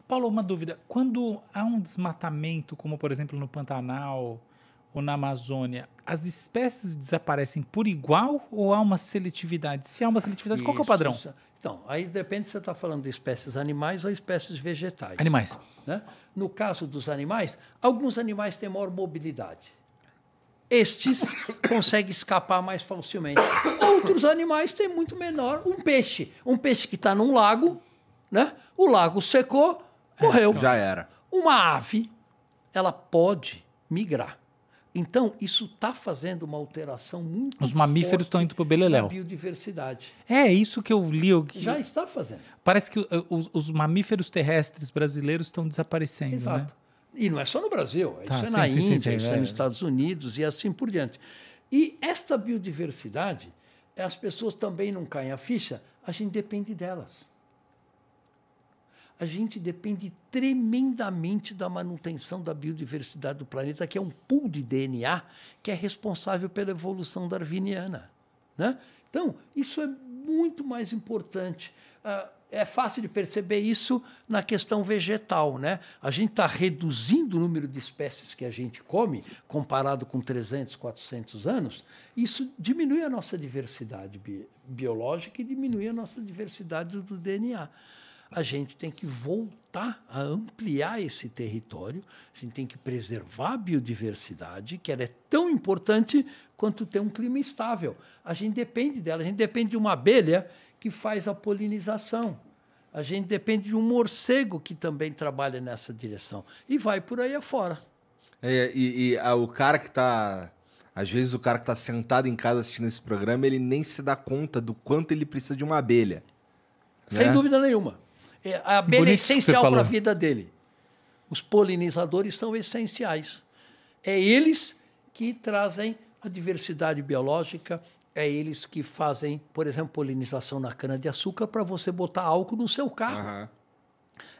Paulo, uma dúvida. Quando há um desmatamento, como por exemplo no Pantanal ou na Amazônia, as espécies desaparecem por igual ou há uma seletividade? Se há uma seletividade, qual que é o padrão? Isso. Então, aí depende se você está falando de espécies animais ou espécies vegetais. Animais. Né? No caso dos animais, alguns animais têm maior mobilidade. Estes conseguem escapar mais facilmente. Outros animais têm muito menor. Um peixe que está num lago, né? O lago secou, morreu. Já era. Uma ave, ela pode migrar. Então, isso está fazendo uma alteração muito Os mamíferos estão indo para o beleléu. na biodiversidade. É isso que eu li. Já está fazendo. Parece que os mamíferos terrestres brasileiros estão desaparecendo. Exato. Né? E não é só no Brasil, Tá, isso é sim, na sim, sim, Índia, sim, isso é. é nos Estados Unidos e assim por diante. E esta biodiversidade, as pessoas também não caem a ficha, a gente depende delas. A gente depende tremendamente da manutenção da biodiversidade do planeta, que é um pool de DNA que é responsável pela evolução darwiniana. Né? Então, isso é muito mais importante. É fácil de perceber isso na questão vegetal. Né? A gente está reduzindo o número de espécies que a gente come, comparado com 300, 400 anos. Isso diminui a nossa diversidade biológica e diminui a nossa diversidade do DNA. A gente tem que voltar a ampliar esse território, a gente tem que preservar a biodiversidade, que ela é tão importante quanto ter um clima estável. A gente depende dela, a gente depende de uma abelha que faz a polinização. A gente depende de um morcego que também trabalha nessa direção. E vai por aí afora. O cara que está... Às vezes o cara que está sentado em casa assistindo esse programa, ele nem se dá conta do quanto ele precisa de uma abelha. Sem dúvida nenhuma. A abelha Bonito é que você essencial falou. para a vida dele. Os polinizadores são essenciais. É eles que trazem a diversidade biológica, é eles que fazem, por exemplo, polinização na cana-de-açúcar para você botar álcool no seu carro. Uhum.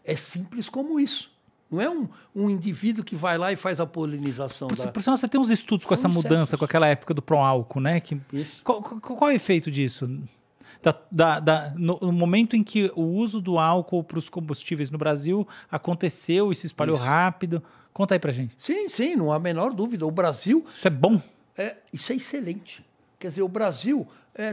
É simples como isso. Não é um indivíduo que vai lá e faz a polinização. Por sinal, você tem uns estudos com essa São mudança, insetos. com aquela época do pró-álcool, né? Isso. Qual é o efeito disso? No momento em que o uso do álcool para os combustíveis no Brasil aconteceu e se espalhou rápido. Conta aí pra gente. Sim, não há a menor dúvida. O Brasil, Isso é bom? isso é excelente. Quer dizer, o Brasil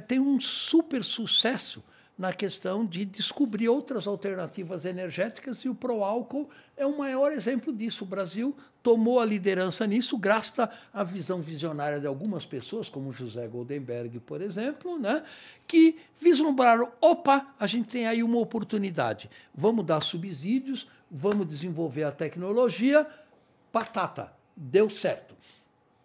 tem um super sucesso na questão de descobrir outras alternativas energéticas e o pró-álcool é o maior exemplo disso. O Brasil tomou a liderança nisso graças à visão visionária de algumas pessoas, como José Goldenberg, por exemplo, né, que vislumbraram, opa, a gente tem aí uma oportunidade, vamos dar subsídios, vamos desenvolver a tecnologia, batata, deu certo.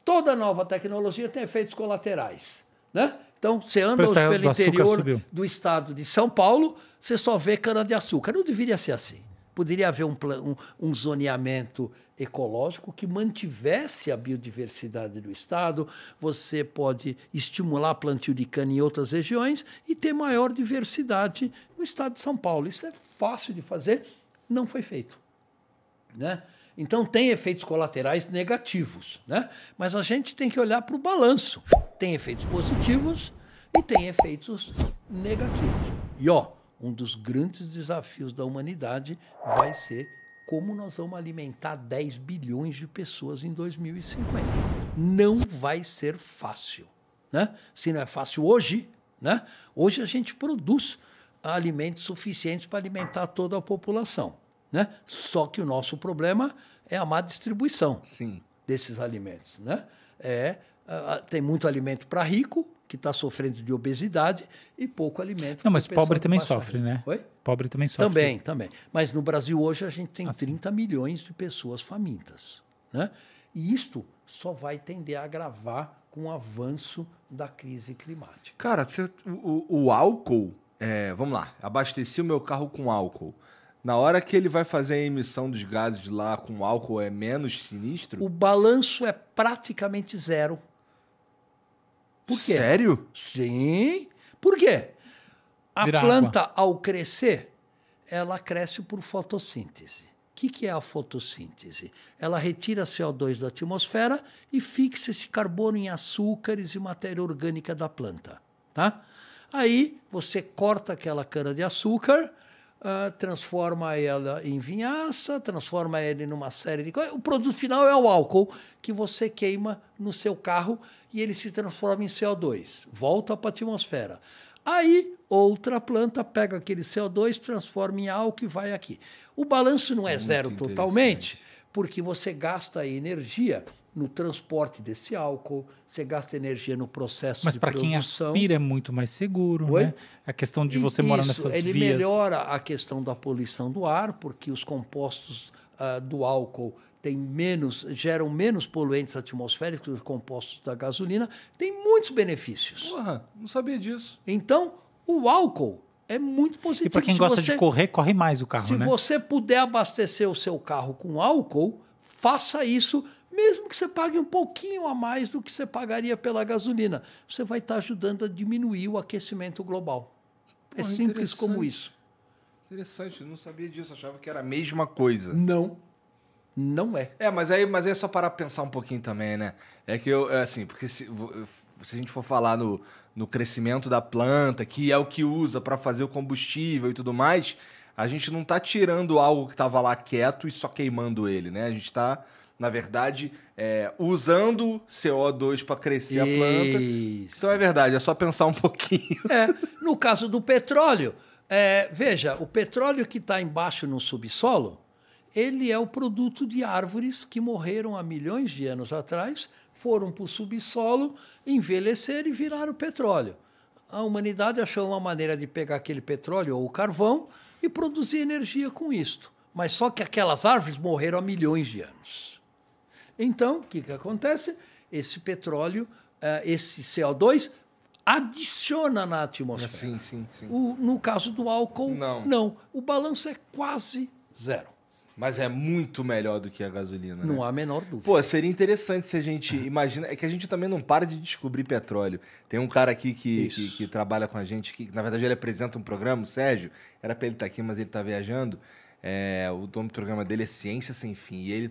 Toda nova tecnologia tem efeitos colaterais, né? Então, você anda hoje pelo interior do estado de São Paulo, você só vê cana-de-açúcar. Não deveria ser assim. Poderia haver um zoneamento ecológico que mantivesse a biodiversidade do estado. Você pode estimular plantio de cana em outras regiões e ter maior diversidade no estado de São Paulo. Isso é fácil de fazer, não foi feito. Né? Então, tem efeitos colaterais negativos, né? Mas a gente tem que olhar para o balanço. Tem efeitos positivos e tem efeitos negativos. E, um dos grandes desafios da humanidade vai ser como nós vamos alimentar 10 bilhões de pessoas em 2050. Não vai ser fácil. Né? Se não é fácil hoje, né? Hoje a gente produz alimentos suficientes para alimentar toda a população. Né? Só que o nosso problema é a má distribuição desses alimentos. Né? Tem muito alimento para rico, que está sofrendo de obesidade, e pouco alimento. Não, mas pobre também sofre, né? Oi? Pobre também sofre. Também. Mas no Brasil hoje a gente tem 30 milhões de pessoas famintas. Né? E isto só vai tender a agravar com o avanço da crise climática. Cara, o álcool... vamos lá, abasteci o meu carro com álcool. Na hora que ele vai fazer a emissão dos gases de lá com álcool é menos sinistro? O balanço é praticamente zero. Por quê? Sério? Sim. Por quê? A Vira planta, água. ao crescer, ela cresce por fotossíntese. O que é a fotossíntese? Ela retira CO2 da atmosfera e fixa esse carbono em açúcares e matéria orgânica da planta. Tá? Aí você corta aquela cana-de-açúcar, transforma ela em vinhaça, transforma ela numa série de coisas. O produto final é o álcool que você queima no seu carro e ele se transforma em CO2, volta para a atmosfera. Aí, outra planta pega aquele CO2, transforma em álcool e vai aqui. O balanço não é zero totalmente, porque você gasta energia no transporte desse álcool, você gasta energia no processo Mas de para quem produção. aspira é muito mais seguro, Oi? né? A questão de você morar nessas ele vias. melhora a questão da poluição do ar, porque os compostos do álcool geram menos poluentes atmosféricos que os compostos da gasolina, tem muitos benefícios. Porra, não sabia disso. Então, o álcool é muito positivo. E para quem gosta de correr, corre mais o carro, né? Se você puder abastecer o seu carro com álcool, faça isso, mesmo que você pague um pouquinho a mais do que você pagaria pela gasolina. Você vai estar ajudando a diminuir o aquecimento global. É simples como isso. Interessante, eu não sabia disso, achava que era a mesma coisa. Não é. Mas aí é só parar pra pensar um pouquinho também, né? É que assim, porque se a gente for falar no crescimento da planta, que é o que usa para fazer o combustível e tudo mais, a gente não tá tirando algo que tava lá quieto e só queimando ele, né? A gente tá, na verdade, usando CO2 para crescer a planta. Então é verdade, é só pensar um pouquinho. No caso do petróleo, veja, o petróleo que está embaixo no subsolo, ele é o produto de árvores que morreram há milhões de anos atrás, foram para o subsolo, envelheceram e viraram petróleo. A humanidade achou uma maneira de pegar aquele petróleo ou o carvão e produzir energia com isto. Mas só que aquelas árvores morreram há milhões de anos. Então, o que acontece? Esse petróleo, esse CO2, adiciona na atmosfera. Sim. No caso do álcool, não. O balanço é quase zero. Mas é muito melhor do que a gasolina, Não há a menor dúvida. Pô, seria interessante se a gente imagina... É que a gente também não para de descobrir petróleo. Tem um cara aqui que trabalha com a gente, que na verdade ele apresenta um programa, o Sérgio. Era pra ele estar aqui, mas ele tá viajando. O nome do programa dele é Ciência Sem Fim. E ele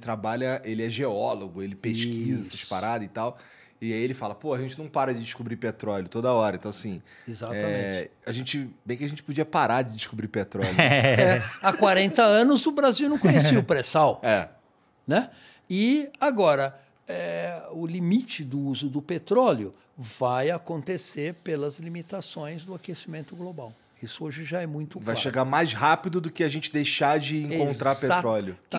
é geólogo, ele pesquisa essas paradas e tal. E aí ele fala, pô, a gente não para de descobrir petróleo toda hora. Então, assim... Exatamente. Bem que a gente podia parar de descobrir petróleo. Há 40 anos o Brasil não conhecia o pré-sal. Né? E agora, o limite do uso do petróleo vai acontecer pelas limitações do aquecimento global. Isso hoje já é muito claro. Vai chegar mais rápido do que a gente deixar de encontrar petróleo.